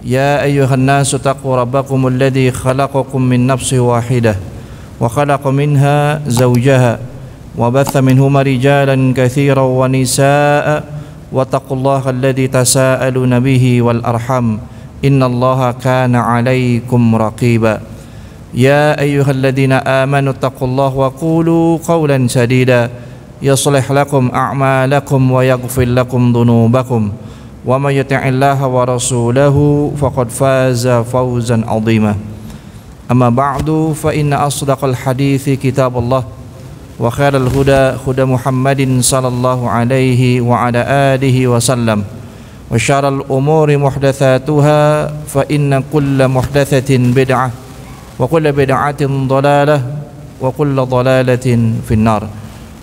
يا أيها الناس اتقوا ربكم الذي خلقكم من نفس واحدة وخلق منها زوجها وبث منهما رجالا كثيرا ونساء واتقوا الله الذي تساءلون به والأرحم إن الله كان عليكم رقيبا يا أيها الذين آمنوا اتقوا الله وقولوا قولا سديدا يصلح لكم أعمالكم ويغفر لكم ذنوبكم ومن يطع الله ورسوله فقد فاز فوزا عظيما أما بعد فإن أصدق الحديث كتاب الله وخير الهدى هدى محمد صلى الله عليه وعلى آله وسلم وشر الأمور محدثاتها فإن كل محدثة بدعة وكل بدعة ضلالة وكل ضلالة في النار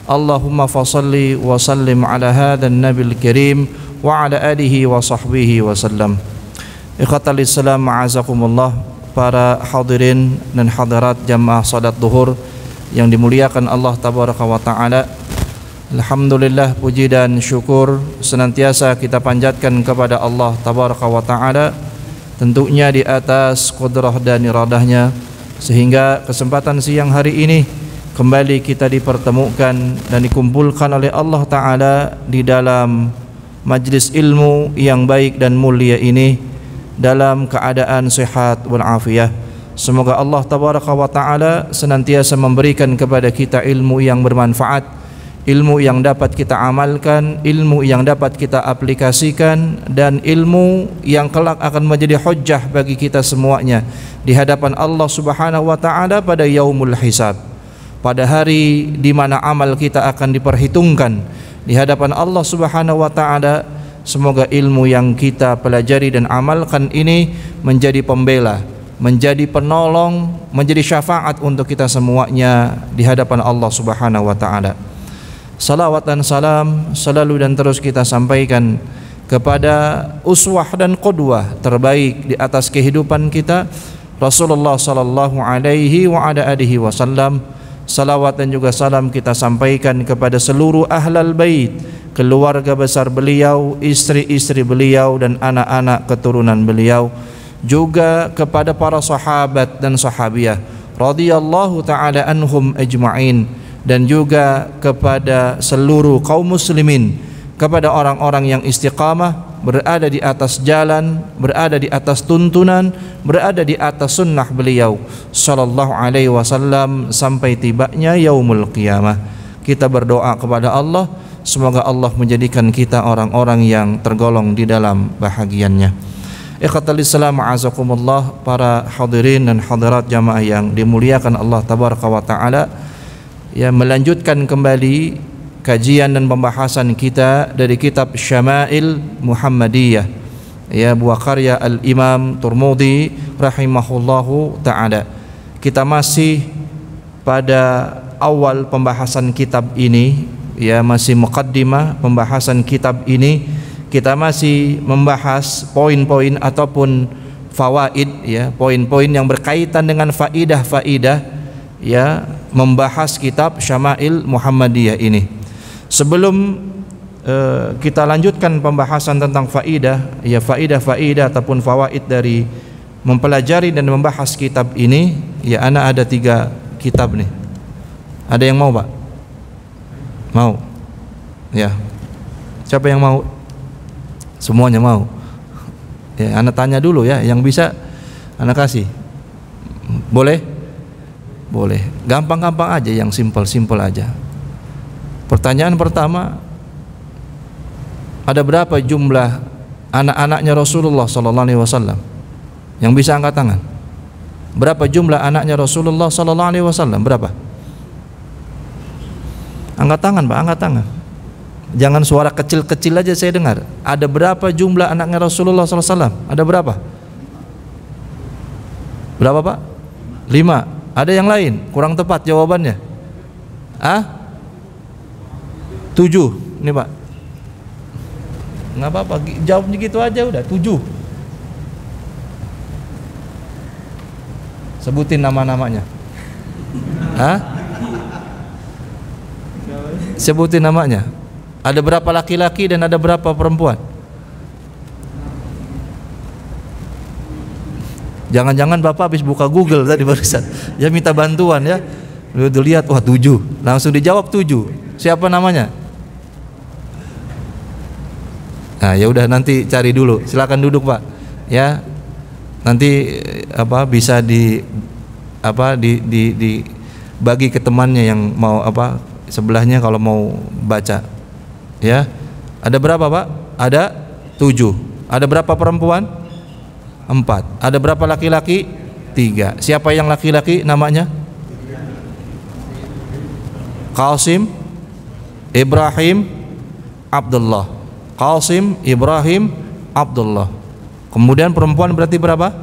اللهم فصل وسلم على هذا النبي الكريم وعلى آله وصحبه وسلم. Ikhwatal Islam ma'azakumullah, para hadirin dan hadirat jamaah salat duhur yang dimuliakan Allah tabaraka wa ta'ala. Alhamdulillah, puji dan syukur senantiasa kita panjatkan kepada Allah tabaraka wa ta'ala, tentunya di atas qudrah dan iradahnya, sehingga kesempatan siang hari ini kembali kita dipertemukan dan dikumpulkan oleh Allah ta'ala di dalam majlis ilmu yang baik dan mulia ini dalam keadaan sehat walafiat. Semoga Allah tabaraka wa ta'ala senantiasa memberikan kepada kita ilmu yang bermanfaat, ilmu yang dapat kita amalkan, ilmu yang dapat kita aplikasikan, dan ilmu yang kelak akan menjadi hujjah bagi kita semuanya di hadapan Allah subhanahu wa ta'ala pada yaumul hisab, pada hari di mana amal kita akan diperhitungkan di hadapan Allah subhanahu wa ta'ala. Semoga ilmu yang kita pelajari dan amalkan ini menjadi pembela, menjadi penolong, menjadi syafaat untuk kita semuanya di hadapan Allah subhanahu wa ta'ala. Salawat dan salam selalu dan terus kita sampaikan kepada uswah dan qudwah terbaik di atas kehidupan kita, Rasulullah sallallahu alaihi wa ala alihi wasallam. Salawat dan juga salam kita sampaikan kepada seluruh ahlal bait, keluarga besar beliau, istri-istri beliau dan anak-anak keturunan beliau, juga kepada para sahabat dan sahabiah radhiyallahu ta'ala anhum ajma'in, dan juga kepada seluruh kaum muslimin, kepada orang-orang yang istiqamah, berada di atas jalan, berada di atas tuntunan, berada di atas sunnah beliau sallallahu alaihi wasallam sampai tibanya yaumul qiyamah. Kita berdoa kepada Allah, semoga Allah menjadikan kita orang-orang yang tergolong di dalam bahagiannya. Ikhwatal Islam ma'azakumullah, para hadirin dan hadirat jamaah yang dimuliakan Allah tabaraka wa ta'ala, ya, melanjutkan kembali kajian dan pembahasan kita dari kitab Syama'il Muhammadiyah, ya, buah karya Al-Imam Tirmidzi rahimahullahu ta'ala. Kita masih pada awal pembahasan kitab ini, ya, masih muqaddimah pembahasan kitab ini. Kita masih membahas poin-poin ataupun fawaid, ya, poin-poin yang berkaitan dengan faidah-faidah, ya, membahas kitab Syama'il Muhammadiyah ini. Sebelum kita lanjutkan pembahasan tentang faidah, ya, faidah-faidah ataupun fawaid dari mempelajari dan membahas kitab ini, ya, ana ada 3 kitab nih. Ada yang mau, Pak? Mau? Ya. Siapa yang mau? Semuanya mau. Ya, ana tanya dulu, ya, yang bisa ana kasih. Boleh? Boleh. Gampang-gampang aja, yang simpel-simpel aja. Pertanyaan pertama, ada berapa jumlah anak-anaknya Rasulullah sallallahu alaihi wasallam? Yang bisa angkat tangan. Berapa jumlah anaknya Rasulullah sallallahu alaihi wasallam? Berapa? Angkat tangan, Pak, angkat tangan. Jangan suara kecil-kecil aja saya dengar. Ada berapa jumlah anaknya Rasulullah sallallahu alaihi wasallam? Ada berapa? Berapa, Pak? 5. Ada yang lain? Kurang tepat jawabannya. 7. Ini, Pak. Nggak apa-apa, jawabnya gitu aja udah. 7. Sebutin nama-namanya. Sebutin namanya. Ada berapa laki-laki dan ada berapa perempuan? Jangan-jangan Bapak habis buka Google tadi barusan. Ya minta bantuan ya. Udah lihat, wah 7. Langsung dijawab 7. Siapa namanya? Nah, ya udah nanti cari dulu. Silakan duduk, Pak. Ya. Nanti bisa dibagi ke temannya yang mau sebelahnya kalau mau baca. Ya. Ada berapa, Pak? Ada 7. Ada berapa perempuan? 4. Ada berapa laki-laki? 3. Siapa yang laki-laki namanya? Qasim, Ibrahim, Abdullah. Qasim, Ibrahim, Abdullah. Kemudian perempuan berarti berapa?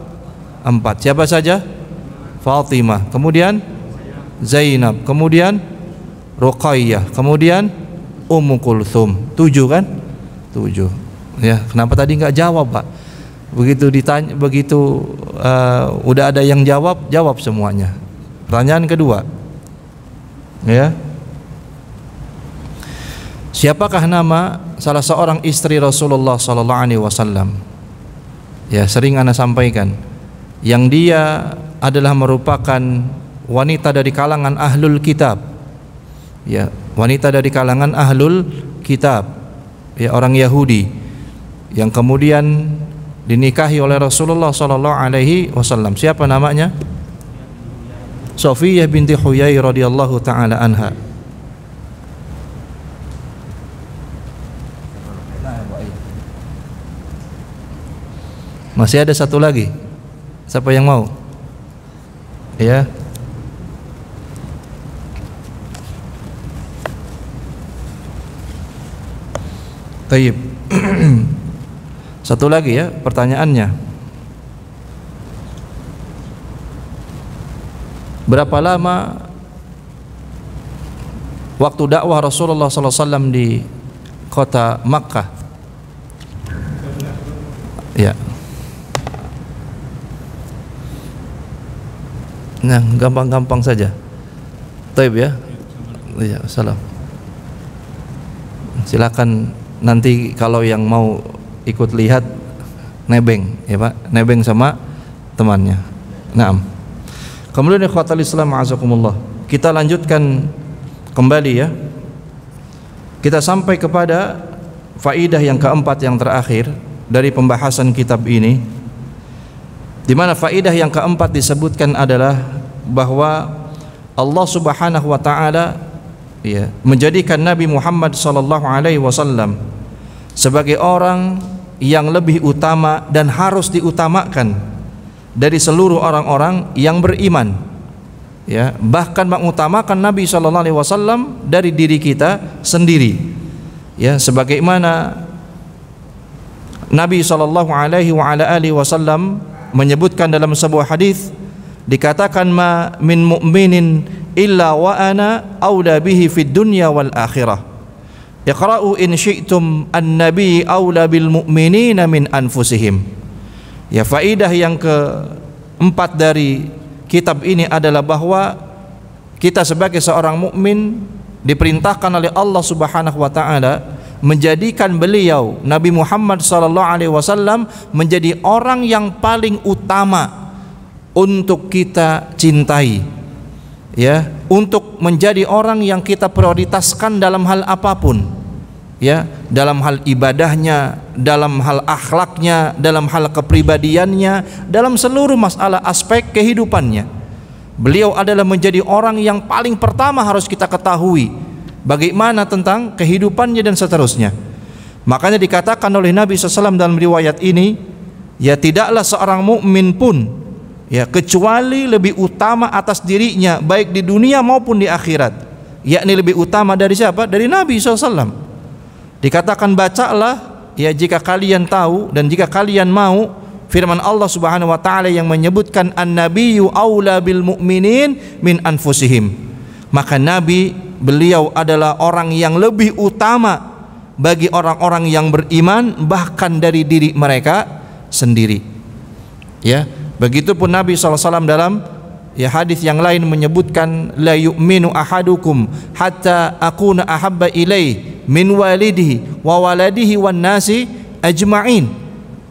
4. Siapa saja? Fatimah. Kemudian Zainab. Kemudian Ruqayyah. Kemudian Ummu Kulthum. 7 kan? 7. Ya, kenapa tadi nggak jawab, Pak? Begitu ditanya, udah ada yang jawab semuanya. Pertanyaan kedua. Ya. Siapakah nama salah seorang istri Rasulullah sallallahu alaihi wasallam? Ya, sering ana sampaikan. Yang dia adalah merupakan wanita dari kalangan ahlul kitab. Ya, wanita dari kalangan ahlul kitab. Ya, orang Yahudi yang kemudian dinikahi oleh Rasulullah sallallahu alaihi wasallam. Siapa namanya? Safiyah binti Huyai radhiyallahu taala anha. Masih ada satu lagi. Siapa yang mau? Ya. Taib. Satu lagi ya pertanyaannya. Berapa lama waktu dakwah Rasulullah sallallahu alaihi wasallam di kota Makkah? Ya. Nah, gampang-gampang saja. Taib ya. Iya, salam. Silakan nanti kalau yang mau ikut lihat nebeng ya Pak, nebeng sama temannya. Naam. Kemudian ikhwatal Islam azakumullah. Kita lanjutkan kembali ya. Kita sampai kepada faidah yang keempat yang terakhir dari pembahasan kitab ini. Di mana faidah yang keempat disebutkan adalah bahwa Allah Subhanahu wa taala ya menjadikan Nabi Muhammad sallallahu alaihi wasallam sebagai orang yang lebih utama dan harus diutamakan dari seluruh orang-orang yang beriman. Ya, bahkan mengutamakan Nabi sallallahu alaihi wasallam dari diri kita sendiri. Ya, sebagaimana Nabi sallallahu alaihi wasallam menyebutkan dalam sebuah hadis, dikatakan ma min mu'minin illa wa ana aula bihi fid dunya wal akhirah. Iqra'u in syi'tum an-nabi aula bil mu'minina min anfusihim. Ya, faidah yang keempat dari kitab ini adalah bahwa kita sebagai seorang mukmin diperintahkan oleh Allah Subhanahu wa taala menjadikan beliau Nabi Muhammad sallallahu alaihi wasallam menjadi orang yang paling utama untuk kita cintai. Ya, untuk menjadi orang yang kita prioritaskan dalam hal apapun. Ya, dalam hal ibadahnya, dalam hal akhlaknya, dalam hal kepribadiannya, dalam seluruh masalah aspek kehidupannya. Beliau adalah menjadi orang yang paling pertama harus kita ketahui bagaimana tentang kehidupannya dan seterusnya. Makanya dikatakan oleh Nabi SAW dalam riwayat ini, ya tidaklah seorang mukmin pun ya kecuali lebih utama atas dirinya baik di dunia maupun di akhirat. Yakni lebih utama dari siapa? Dari Nabi SAW. Dikatakan bacalah ya jika kalian tahu dan jika kalian mau firman Allah Subhanahu wa taala yang menyebutkan an-nabiyyu aula bil mu'minin min anfusihim. Maka Nabi beliau adalah orang yang lebih utama bagi orang-orang yang beriman bahkan dari diri mereka sendiri. Ya, begitupun Nabi SAW dalam ya hadis yang lain menyebutkan la yu'minu ahadukum hatta akuna ahabba ilaih min walidihi wa waladihi wan nasi ajma'in.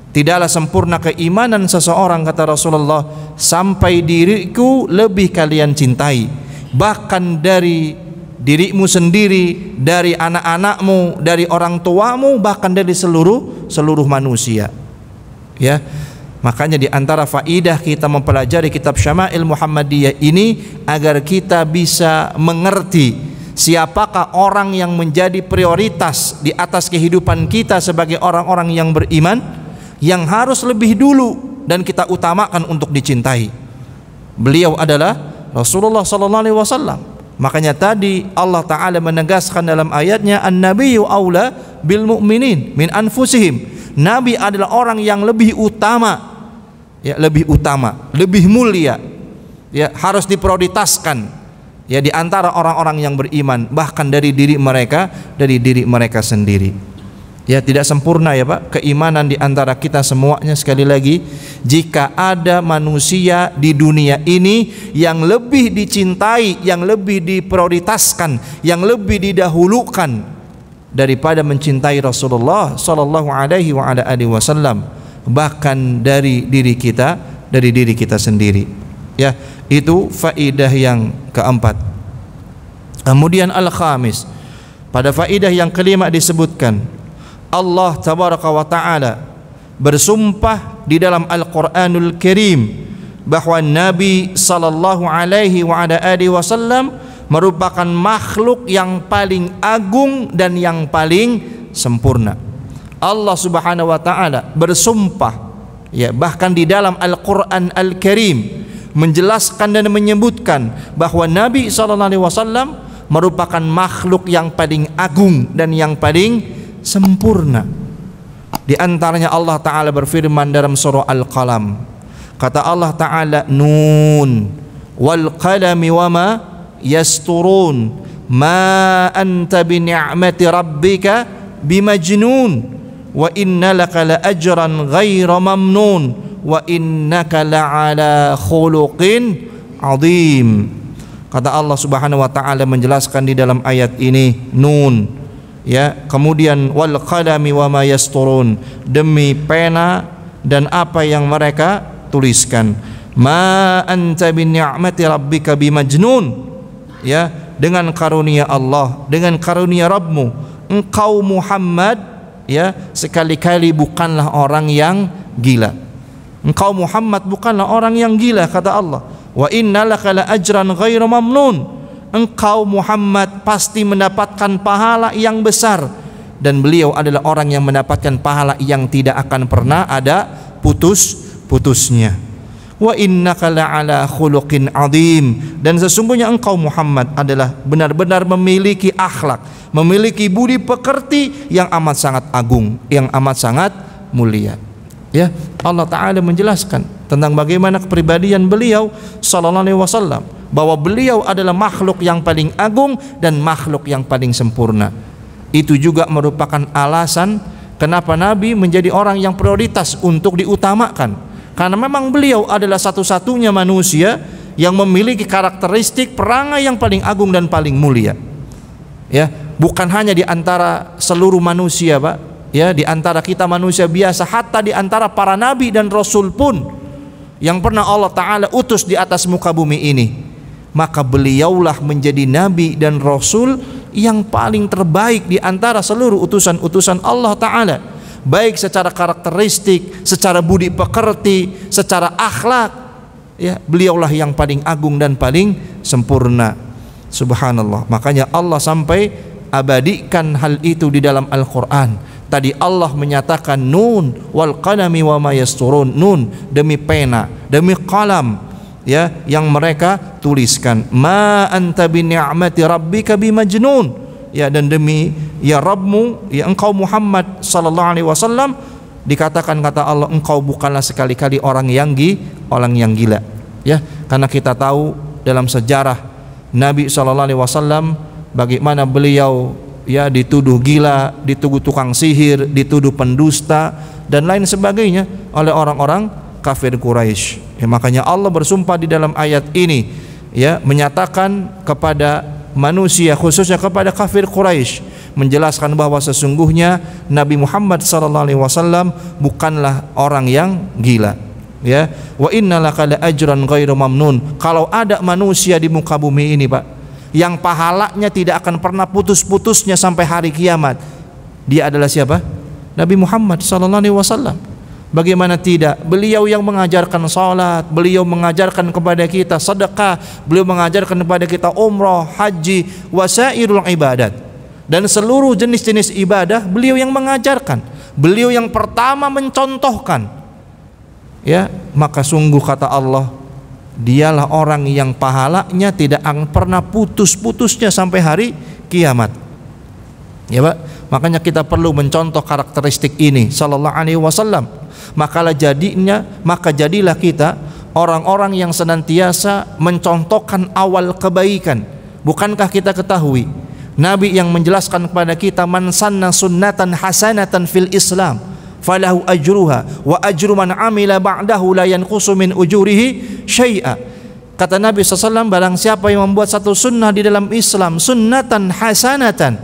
Tidaklah sempurna keimanan seseorang, kata Rasulullah, sampai diriku lebih kalian cintai, bahkan dari dirimu sendiri, dari anak-anakmu, dari orang tuamu, bahkan dari seluruh manusia. Ya, makanya di antara faidah kita mempelajari kitab Syama'il Muhammadiyah ini agar kita bisa mengerti siapakah orang yang menjadi prioritas di atas kehidupan kita sebagai orang-orang yang beriman, yang harus lebih dulu dan kita utamakan untuk dicintai. Beliau adalah Rasulullah sallallahu alaihi wasallam. Makanya tadi Allah Ta'ala menegaskan dalam ayatnya, an-nabiyyu aula bil mu'minin min anfusihim. Nabi adalah orang yang lebih utama, ya, lebih mulia, ya, harus diprioritaskan, ya, di antara orang-orang yang beriman, bahkan dari diri mereka sendiri. Ya, tidak sempurna ya Pak keimanan di antara kita semuanya. Sekali lagi, jika ada manusia di dunia ini yang lebih dicintai, yang lebih diprioritaskan, yang lebih didahulukan daripada mencintai Rasulullah sallallahu alaihi wa ala alihi wasallam, bahkan dari diri kita sendiri. Ya, itu faidah yang keempat. Kemudian al-khamis, pada faidah yang kelima disebutkan Allah tabaraka wa ta'ala bersumpah di dalam Al-Quranul Karim bahwa Nabi sallallahu alaihi wa ala alihi wasallam merupakan makhluk yang paling agung dan yang paling sempurna. Allah subhanahu wa ta'ala bersumpah, ya, bahkan di dalam Al-Quran Al-Karim menjelaskan dan menyebutkan bahwa Nabi sallallahu alaihi wasallam merupakan makhluk yang paling agung dan yang paling sempurna. Di antaranya Allah Ta'ala berfirman dalam surah Al-Qalam, kata Allah Ta'ala, nun wal qalami wama yasturun ma anta bi ni'mati rabbika bimajnun wa inna laka la ajran ghaira mamnun wa innaka la'ala khuluqin azim. Kata Allah Subhanahu wa Ta'ala menjelaskan di dalam ayat ini, nun, ya, kemudian wal qalami wa ma yasturun, demi pena dan apa yang mereka tuliskan. Ma anta bi ni'mati rabbika bimajnun, ya, dengan karunia Allah, dengan karunia Rabbmu, engkau Muhammad, ya, sekali-kali bukanlah orang yang gila. Engkau Muhammad bukanlah orang yang gila, kata Allah. Wa innalaka la ajran ghairu mamnun, engkau Muhammad pasti mendapatkan pahala yang besar, dan beliau adalah orang yang mendapatkan pahala yang tidak akan pernah ada putusnya. Wa innaka la'ala khuluqin azim, dan sesungguhnya engkau Muhammad adalah benar-benar memiliki akhlak, memiliki budi pekerti yang amat sangat agung, yang amat sangat mulia. Ya, Allah Ta'ala menjelaskan tentang bagaimana kepribadian beliau sallallahu alaihi wasallam, bahwa beliau adalah makhluk yang paling agung dan makhluk yang paling sempurna. Itu juga merupakan alasan kenapa Nabi menjadi orang yang prioritas untuk diutamakan, karena memang beliau adalah satu-satunya manusia yang memiliki karakteristik perangai yang paling agung dan paling mulia. Ya, bukan hanya di antara seluruh manusia, Pak, ya, di antara kita manusia biasa, hatta di antara para nabi dan rasul pun yang pernah Allah Ta'ala utus di atas muka bumi ini, maka beliaulah menjadi nabi dan rasul yang paling terbaik di antara seluruh utusan-utusan Allah Ta'ala, baik secara karakteristik, secara budi pekerti, secara akhlak, ya, beliaulah yang paling agung dan paling sempurna. Subhanallah. Makanya Allah sampai abadikan hal itu di dalam Al-Quran. Tadi Allah menyatakan nun wal qalami wa ma yasturun, nun demi pena, demi qalam, ya, yang mereka tuliskan. Ma anta bi ni'mati rabbika bimajnun, ya, dan demi ya Rabbmu, ya engkau Muhammad sallallahu alaihi wasallam, dikatakan kata Allah, engkau bukanlah sekali-kali orang yang gila, ya, karena kita tahu dalam sejarah Nabi sallallahu alaihi wasallam bagaimana beliau, ya, dituduh gila, dituduh tukang sihir, dituduh pendusta dan lain sebagainya oleh orang-orang kafir Quraisy. Ya, makanya Allah bersumpah di dalam ayat ini, ya, menyatakan kepada manusia, khususnya kepada kafir Quraisy, menjelaskan bahwa sesungguhnya Nabi Muhammad SAW bukanlah orang yang gila. Ya, wa innalaka la ajran ghairu mamnun. Kalau ada manusia di muka bumi ini, Pak, yang pahalanya tidak akan pernah putus-putusnya sampai hari kiamat, dia adalah siapa? Nabi Muhammad SAW. Bagaimana tidak? Beliau yang mengajarkan salat, beliau mengajarkan kepada kita sedekah, beliau mengajarkan kepada kita umrah, haji, wasairul ibadat, dan seluruh jenis-jenis ibadah beliau yang mengajarkan. Beliau yang pertama mencontohkan. Ya, maka sungguh kata Allah, dialah orang yang pahalanya tidak akan pernah putus-putusnya sampai hari kiamat. Ya, Pak, makanya kita perlu mencontoh karakteristik ini sallallahu alaihi wasallam. Maka jadilah kita orang-orang yang senantiasa mencontohkan awal kebaikan. Bukankah kita ketahui Nabi yang menjelaskan kepada kita, man sanna sunnatan hasanatan fil Islam falahu ajruha wa ajru man amila ba'dahu la yanqusu min ujurihi syai'a. Kata Nabi SAW, barang siapa yang membuat satu sunnah di dalam Islam, sunnatan hasanatan,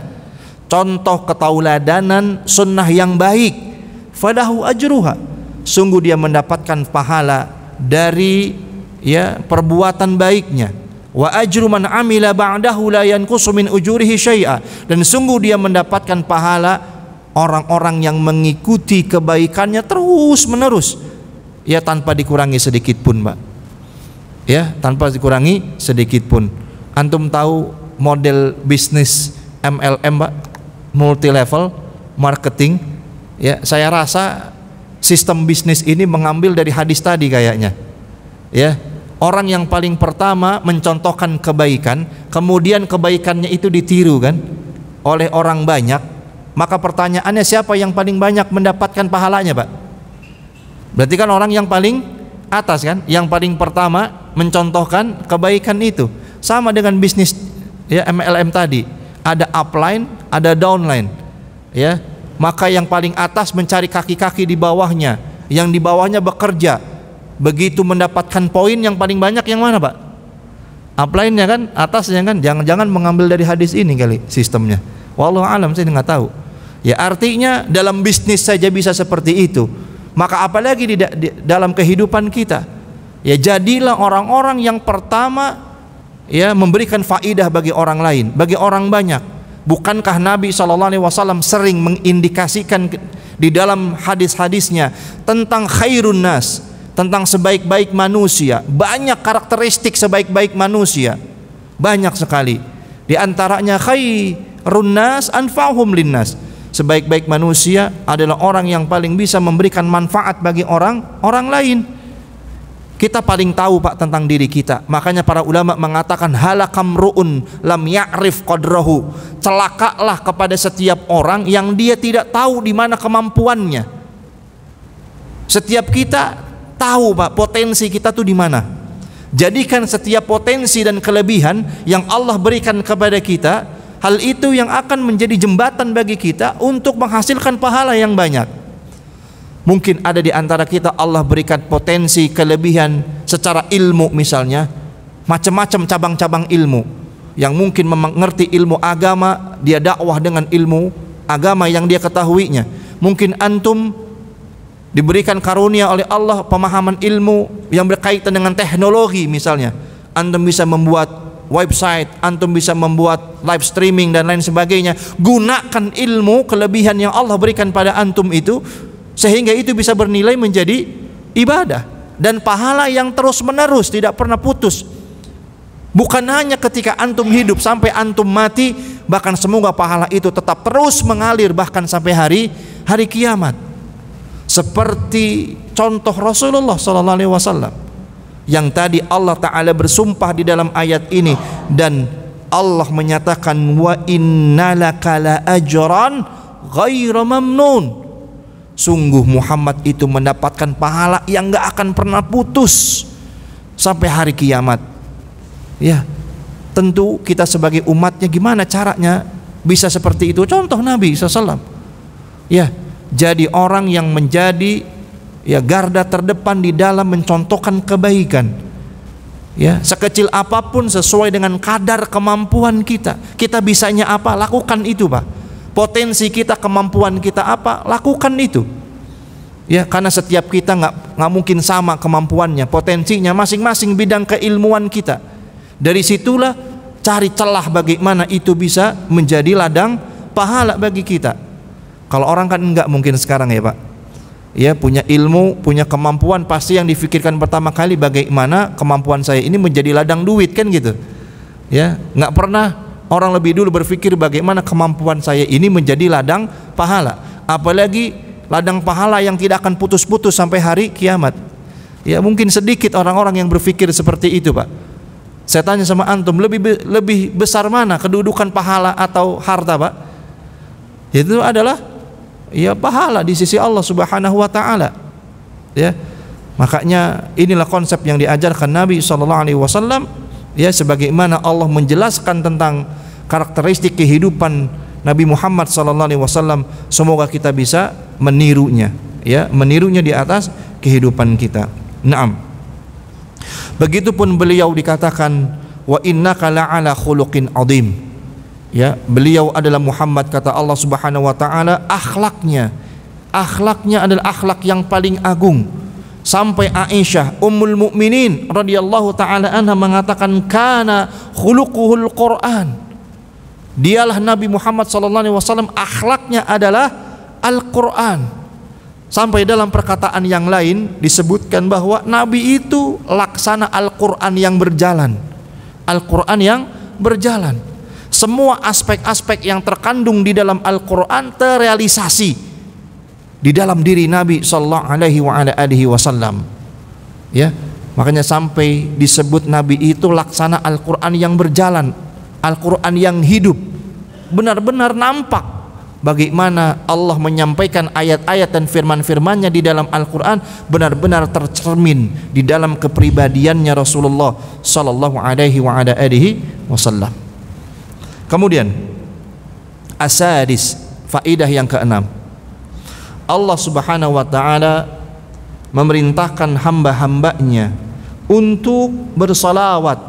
contoh ketauladanan, sunnah yang baik, falahu ajruha, sungguh dia mendapatkan pahala dari perbuatan baiknya, wa ajru man amila ba'dahu la yanqusu min ujurihi syai'a, dan sungguh dia mendapatkan pahala orang-orang yang mengikuti kebaikannya terus menerus, ya, tanpa dikurangi sedikit pun, Mbak. Ya, tanpa dikurangi sedikit pun. Antum tahu model bisnis MLM, Mbak, multi level marketing. Ya, saya rasa sistem bisnis ini mengambil dari hadis tadi kayaknya. Ya, orang yang paling pertama mencontohkan kebaikan, kemudian kebaikannya itu ditiru kan oleh orang banyak. Maka pertanyaannya, siapa yang paling banyak mendapatkan pahalanya, Pak? Berarti kan orang yang paling atas kan, yang paling pertama mencontohkan kebaikan itu. Sama dengan bisnis ya MLM tadi, ada upline, ada downline. Ya, maka yang paling atas mencari kaki-kaki di bawahnya, yang di bawahnya bekerja. Begitu mendapatkan poin yang paling banyak yang mana, Pak? Upline-nya kan, atasnya kan. Jangan mengambil dari hadis ini kali sistemnya. Wallahu alam, saya nggak tahu. Ya, artinya dalam bisnis saja bisa seperti itu, maka apalagi di dalam kehidupan kita. Ya, jadilah orang-orang yang pertama ya memberikan faidah bagi orang lain, bagi orang banyak. Bukankah Nabi SAW sering mengindikasikan di dalam hadis-hadisnya tentang khairun nas, tentang sebaik-baik manusia? Banyak karakteristik sebaik-baik manusia, banyak sekali. Di antaranya khairun nas anfa'uhum linnas. Sebaik-baik manusia adalah orang yang paling bisa memberikan manfaat bagi orang lain. Kita paling tahu, Pak, tentang diri kita. Makanya para ulama mengatakan halakamruun lam ya'rif qadrahu. Celakalah kepada setiap orang yang dia tidak tahu di mana kemampuannya. Setiap kita tahu, Pak, potensi kita tuh di mana. Jadikan setiap potensi dan kelebihan yang Allah berikan kepada kita, hal itu yang akan menjadi jembatan bagi kita untuk menghasilkan pahala yang banyak. Mungkin ada di antara kita Allah berikan potensi kelebihan secara ilmu, misalnya macam-macam cabang-cabang ilmu. Yang mungkin mengerti ilmu agama, dia dakwah dengan ilmu agama yang dia ketahuinya. Mungkin antum diberikan karunia oleh Allah pemahaman ilmu yang berkaitan dengan teknologi, misalnya antum bisa membuat website, antum bisa membuat live streaming dan lain sebagainya. Gunakan ilmu kelebihan yang Allah berikan pada antum itu, sehingga itu bisa bernilai menjadi ibadah dan pahala yang terus menerus, tidak pernah putus. Bukan hanya ketika antum hidup sampai antum mati, bahkan semoga pahala itu tetap terus mengalir bahkan sampai hari kiamat. Seperti contoh Rasulullah SAW yang tadi Allah Ta'ala bersumpah di dalam ayat ini, dan Allah menyatakan wa innalaka la ajran ghaira mamnun. Sungguh Muhammad itu mendapatkan pahala yang gak akan pernah putus sampai hari kiamat. Ya, tentu kita sebagai umatnya gimana caranya bisa seperti itu? Contoh Nabi SAW. Ya, jadi orang yang menjadi garda terdepan di dalam mencontohkan kebaikan. Ya, sekecil apapun sesuai dengan kadar kemampuan kita. Kita bisanya apa, lakukan itu, Pak. potensi kita, kemampuan kita apa, lakukan itu. Ya, karena setiap kita nggak mungkin sama kemampuannya, potensinya masing-masing bidang keilmuan kita. Dari situlah cari celah bagaimana itu bisa menjadi ladang pahala bagi kita. Kalau orang kan nggak mungkin sekarang ya Pak. Ya, punya ilmu, punya kemampuan, pasti yang difikirkan pertama kali bagaimana kemampuan saya ini menjadi ladang duit, kan gitu. Ya, nggak pernah orang lebih dulu berpikir bagaimana kemampuan saya ini menjadi ladang pahala. Apalagi ladang pahala yang tidak akan putus-putus sampai hari kiamat. Ya, mungkin sedikit orang-orang yang berpikir seperti itu Pak. Saya tanya sama antum, lebih besar mana kedudukan pahala atau harta Pak? Itu adalah ya pahala di sisi Allah Subhanahu wa taala. Ya. Makanya inilah konsep yang diajarkan Nabi sallallahu alaihi wasallam, ya, sebagaimana Allah menjelaskan tentang karakteristik kehidupan Nabi Muhammad sallallahu alaihi wasallam. Semoga kita bisa menirunya, ya, menirunya di atas kehidupan kita. Naam. Begitupun beliau dikatakan wa innaka la'ala khuluqin adzim. Ya, beliau adalah Muhammad, kata Allah Subhanahu wa taala, akhlaknya adalah akhlak yang paling agung. Sampai Aisyah Ummul Mukminin radhiyallahu taala anha mengatakan kana khuluquhul Quran. Dialah Nabi Muhammad sallallahu alaihi wasallam, akhlaknya adalah Al-Qur'an. Sampai dalam perkataan yang lain disebutkan bahwa Nabi itu laksana Al-Qur'an yang berjalan. Al-Qur'an yang berjalan. Semua aspek-aspek yang terkandung di dalam Al-Qur'an terrealisasi di dalam diri Nabi sallallahu alaihi wasallam. Ya, makanya sampai disebut Nabi itu laksana Al-Qur'an yang berjalan, Al-Qur'an yang hidup. Benar-benar nampak bagaimana Allah menyampaikan ayat-ayat dan firman-firmannya di dalam Al-Qur'an benar-benar tercermin di dalam kepribadiannya Rasulullah sallallahu alaihi wasallam. Kemudian asadis, faidah yang keenam, Allah Subhanahu wa taala memerintahkan hamba-hambanya untuk bersalawat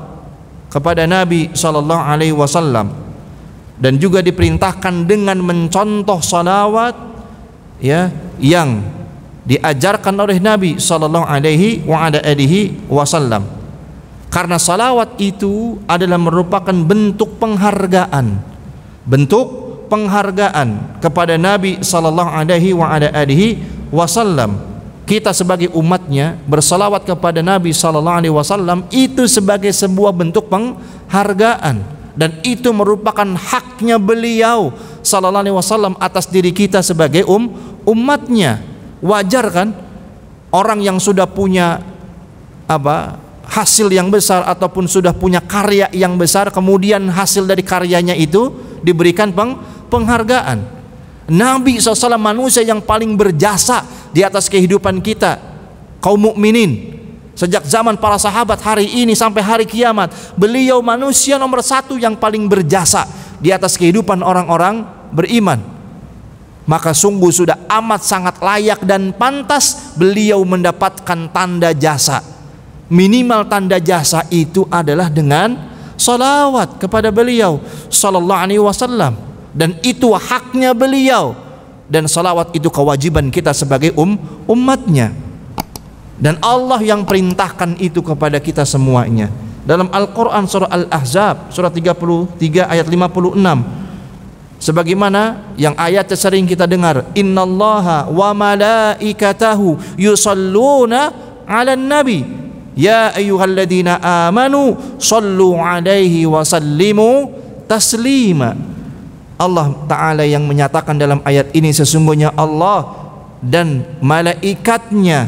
kepada Nabi sallallahu alaihi wasallam, dan juga diperintahkan dengan mencontoh salawat, ya, yang diajarkan oleh Nabi sallallahu alaihi wasallam. Karena salawat itu adalah merupakan bentuk penghargaan kepada Nabi sallallahu alaihi wasallam. Kita sebagai umatnya bersalawat kepada Nabi sallallahu alaihi wasallam itu sebagai sebuah bentuk penghargaan, dan itu merupakan haknya beliau sallallahu alaihi wasallam atas diri kita sebagai umatnya. Wajar kan orang yang sudah punya hasil yang besar ataupun sudah punya karya yang besar, kemudian hasil dari karyanya itu diberikan penghargaan. Nabi SAW manusia yang paling berjasa di atas kehidupan kita kaum mukminin sejak zaman para sahabat hari ini sampai hari kiamat. Beliau manusia nomor satu yang paling berjasa di atas kehidupan orang-orang beriman. Maka sungguh sudah amat sangat layak dan pantas beliau mendapatkan tanda jasa. Minimal tanda jasa itu adalah dengan salawat kepada beliau sallallahu alaihi wasallam, dan itu haknya beliau, dan salawat itu kewajiban kita sebagai umatnya, dan Allah yang perintahkan itu kepada kita semuanya. Dalam Al-Quran surah Al-Ahzab surah 33 ayat 56, sebagaimana yang ayatnya sering kita dengar, innallaha wa malaikatahu yusalluna 'alan nabi ya ayyuhalladzina amanu sallu alaihi wa sallimu taslima. Allah Ta'ala yang menyatakan dalam ayat ini, sesungguhnya Allah dan malaikatnya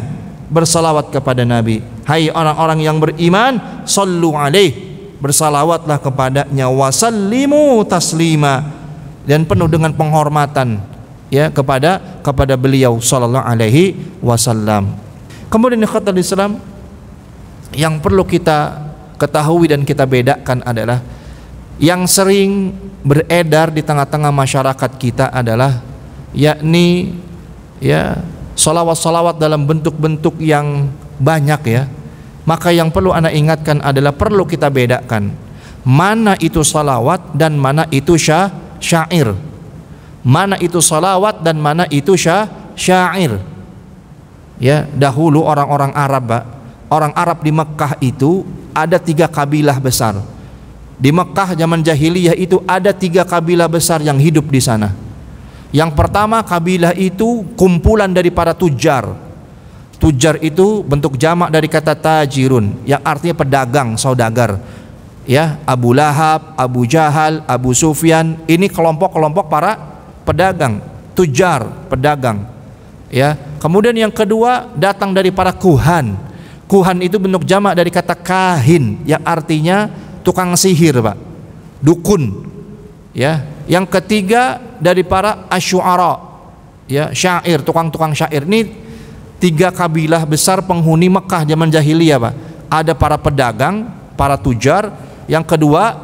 bersalawat kepada Nabi. Hai orang-orang yang beriman, sallu alaihi, bersalawatlah kepadanya, wa sallimu taslima, dan penuh dengan penghormatan, ya, kepada beliau sallallahu alaihi wasallam. Kemudian ikhwatal Islam, yang perlu kita ketahui dan kita bedakan adalah yang sering beredar di tengah-tengah masyarakat kita adalah yakni, ya, salawat-salawat dalam bentuk-bentuk yang banyak, ya. Maka yang perlu Anda ingatkan adalah perlu kita bedakan mana itu salawat dan mana itu syair. mana itu salawat dan mana itu syair. Ya, dahulu orang-orang Arab, Pak, orang Arab di Mekah itu ada 3 kabilah besar. Di Mekah zaman jahiliyah itu ada 3 kabilah besar yang hidup di sana. Yang pertama, kabilah itu kumpulan dari para tujar. Tujar itu bentuk jamak dari kata tajirun, yang artinya pedagang, saudagar. Ya, Abu Lahab, Abu Jahal, Abu Sufyan, ini kelompok-kelompok para pedagang, tujar, pedagang. Ya, kemudian yang kedua datang dari para kuhan. Kuhan itu bentuk jamak dari kata kahin, yang artinya tukang sihir, Pak, dukun. Ya, yang ketiga dari para asyuara, ya, syair, tukang-tukang syair. Ini 3 kabilah besar penghuni Mekah zaman jahiliyah, Pak. Ada para pedagang, para tujar, yang kedua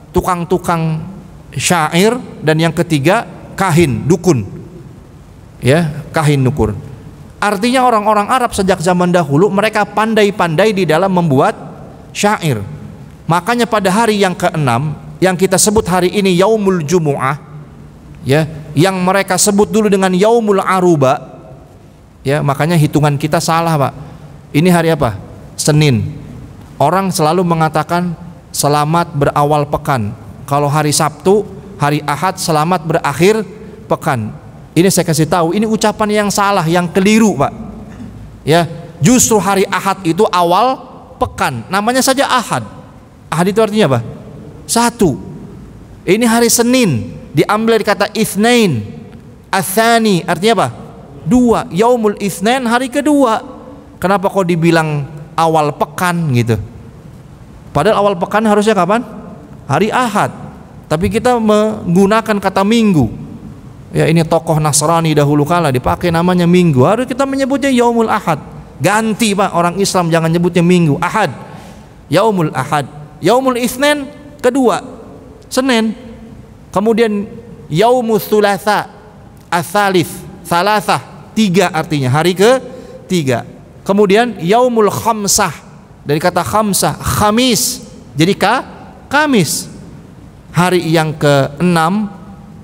tukang-tukang syair, dan yang ketiga kahin, dukun. Ya, kahin, dukun. Artinya orang-orang Arab sejak zaman dahulu mereka pandai-pandai di dalam membuat syair. Makanya pada hari yang ke-6 yang kita sebut hari ini Yaumul Jumu'ah, ya, yang mereka sebut dulu dengan Yaumul Aruba. Ya, makanya hitungan kita salah, Pak. Ini hari apa? Senin. Orang selalu mengatakan selamat berawal pekan. Kalau hari Sabtu, hari Ahad, selamat berakhir pekan. Ini saya kasih tahu, ini ucapan yang salah, yang keliru, Pak. Ya, justru hari Ahad itu awal pekan. Namanya saja Ahad. Ahad itu artinya apa? 1. Ini hari Senin, diambil dari kata Itsnain. Atsani artinya apa? 2. Yaumul Itsnain, hari kedua. Kenapa kok dibilang awal pekan gitu? Padahal awal pekan harusnya kapan? Hari Ahad. Tapi kita menggunakan kata minggu. Ya, ini tokoh Nasrani dahulu kala dipakai namanya minggu. Harus kita menyebutnya Yaumul Ahad. Ganti, Pak, orang Islam jangan nyebutnya minggu, Ahad. Yaumul Ahad. Yaumul Itsnain kedua, Senin. Kemudian Yaumul Tsulatsa, Ats-Tsalits, Tsalatsah, 3 artinya hari ke-3. Kemudian Yaumul Khamsah, dari kata khamsah, Khamis, jadi Kamis. Hari yang ke-6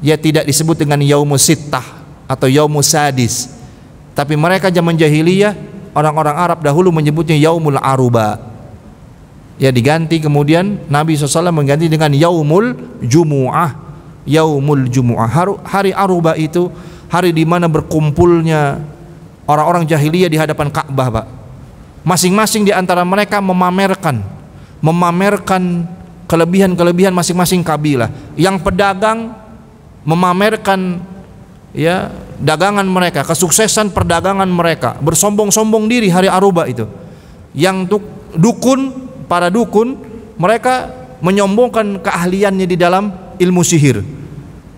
ya tidak disebut dengan Yaumus Sittah atau Yaumus Sadis, tapi mereka zaman jahiliyah, orang-orang Arab dahulu menyebutnya Yaumul Aruba. Ya, diganti kemudian Nabi SAW mengganti dengan Yaumul Jumu'ah. Yaumul Jumu'ah, hari Aruba itu hari di mana berkumpulnya orang-orang jahiliyah di hadapan Ka'bah, Pak. Masing-masing di antara mereka memamerkan kelebihan-kelebihan masing-masing kabilah. Yang pedagang memamerkan, ya, dagangan mereka, kesuksesan perdagangan mereka, bersombong-sombong diri hari Aruba itu. Yang dukun, para dukun, mereka menyombongkan keahliannya di dalam ilmu sihir.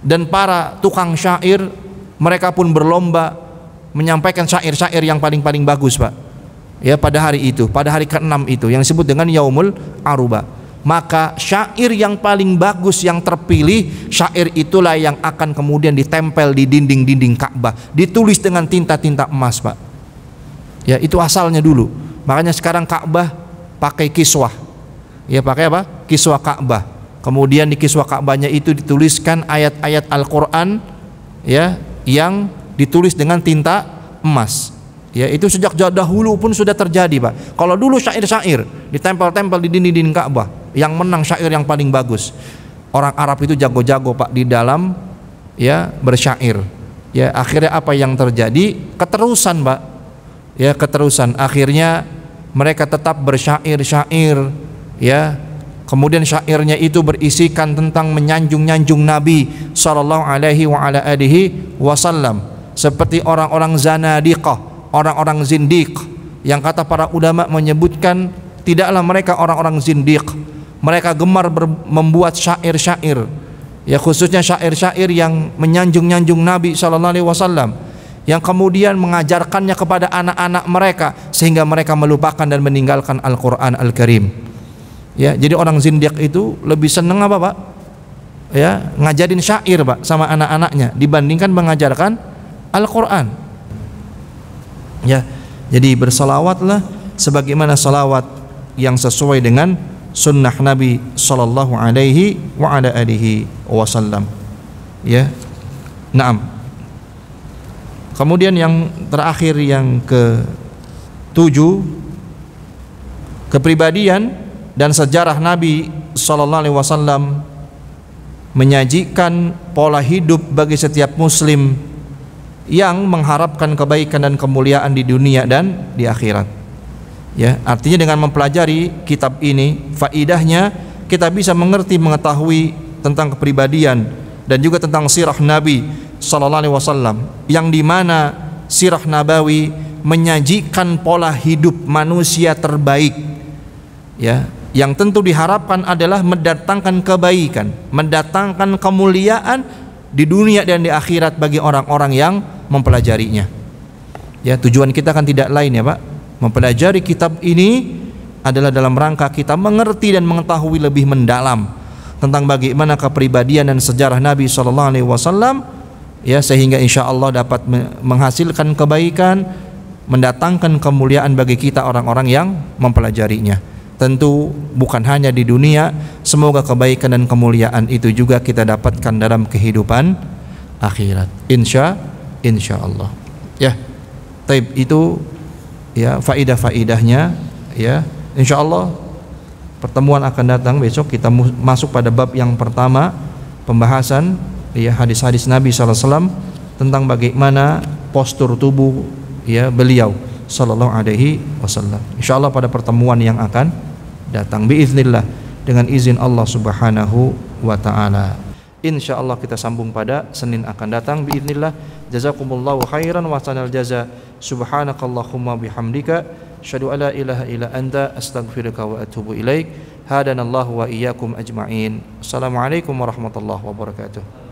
Dan para tukang syair, mereka pun berlomba menyampaikan syair-syair yang paling-paling bagus, Pak. Ya, pada hari itu, pada hari ke-6 itu yang disebut dengan Yaumul Aruba. Maka syair yang paling bagus, yang terpilih, syair itulah yang akan kemudian ditempel di dinding-dinding Ka'bah, ditulis dengan tinta-tinta emas, Pak. Ya, itu asalnya dulu. Makanya sekarang Ka'bah pakai kiswah. Ya, pakai apa? Kiswah Ka'bah. Kemudian di kiswah Ka'bahnya itu dituliskan ayat-ayat Al-Qur'an, ya, yang ditulis dengan tinta emas. Ya, itu sejak dahulu pun sudah terjadi, Pak. Kalau dulu syair-syair ditempel-tempel di dinding-dinding Ka'bah, yang menang syair yang paling bagus. Orang Arab itu jago-jago, Pak, di dalam, ya, bersyair. Ya, akhirnya apa yang terjadi? Keterusan, Pak. Ya, keterusan. Akhirnya mereka tetap bersyair-syair, ya. Kemudian syairnya itu berisikan tentang menyanjung-nyanjung Nabi sallallahu alaihi wasallam, seperti orang-orang zanadiqah, orang-orang zindiq, yang kata para ulama menyebutkan tidaklah mereka orang-orang zindiq. Mereka gemar membuat syair-syair, ya, khususnya syair-syair yang menyanjung-nyanjung Nabi sallallahu alaihi wasallam, yang kemudian mengajarkannya kepada anak-anak mereka sehingga mereka melupakan dan meninggalkan Al-Qur'an Al-Karim. Ya, jadi orang zindiq itu lebih senang apa, Pak? Ya, ngajarin syair, Pak, sama anak-anaknya dibandingkan mengajarkan Al-Qur'an. Ya, jadi bersalawatlah sebagaimana salawat yang sesuai dengan sunnah Nabi sallallahu alaihi wasallam. Ya. Naam. Kemudian yang terakhir, yang ke-7, kepribadian dan sejarah Nabi sallallahu alaihi wasallam menyajikan pola hidup bagi setiap muslim yang mengharapkan kebaikan dan kemuliaan di dunia dan di akhirat. Ya, artinya dengan mempelajari kitab ini, faidahnya kita bisa mengerti, mengetahui tentang kepribadian dan juga tentang sirah Nabi sallallahu alaihi wasallam, yang dimana sirah nabawi menyajikan pola hidup manusia terbaik, ya, yang tentu diharapkan adalah mendatangkan kebaikan, mendatangkan kemuliaan di dunia dan di akhirat bagi orang-orang yang mempelajarinya. Ya, tujuan kita kan tidak lain ya Pak, mempelajari kitab ini adalah dalam rangka kita mengerti dan mengetahui lebih mendalam tentang bagaimana kepribadian dan sejarah Nabi sallallahu alaihi wasallam, ya, sehingga insya Allah dapat menghasilkan kebaikan, mendatangkan kemuliaan bagi kita orang-orang yang mempelajarinya. Tentu bukan hanya di dunia, semoga kebaikan dan kemuliaan itu juga kita dapatkan dalam kehidupan akhirat. Insya Allah. Ya, taib itu ya faidah-faidahnya. Ya, insya Allah pertemuan akan datang besok kita masuk pada bab yang pertama, pembahasan ya hadis-hadis Nabi sallallahu alaihi wasallam tentang bagaimana postur tubuh ya beliau sallallahu alaihi wasallam. Insyaallah pada pertemuan yang akan datang biiznillah, dengan izin Allah Subhanahu wa taala. Insyaallah kita sambung pada Senin akan datang biiznillah. Jazakumullahu khairan wa sanal jaza. Subhanakallahumma bihamdika asyhadu an la ilaha illa anta astaghfiruka wa atubu ilaik. Hadanallahu wa iyyakum ajma'in. Assalamualaikum warahmatullahi wabarakatuh.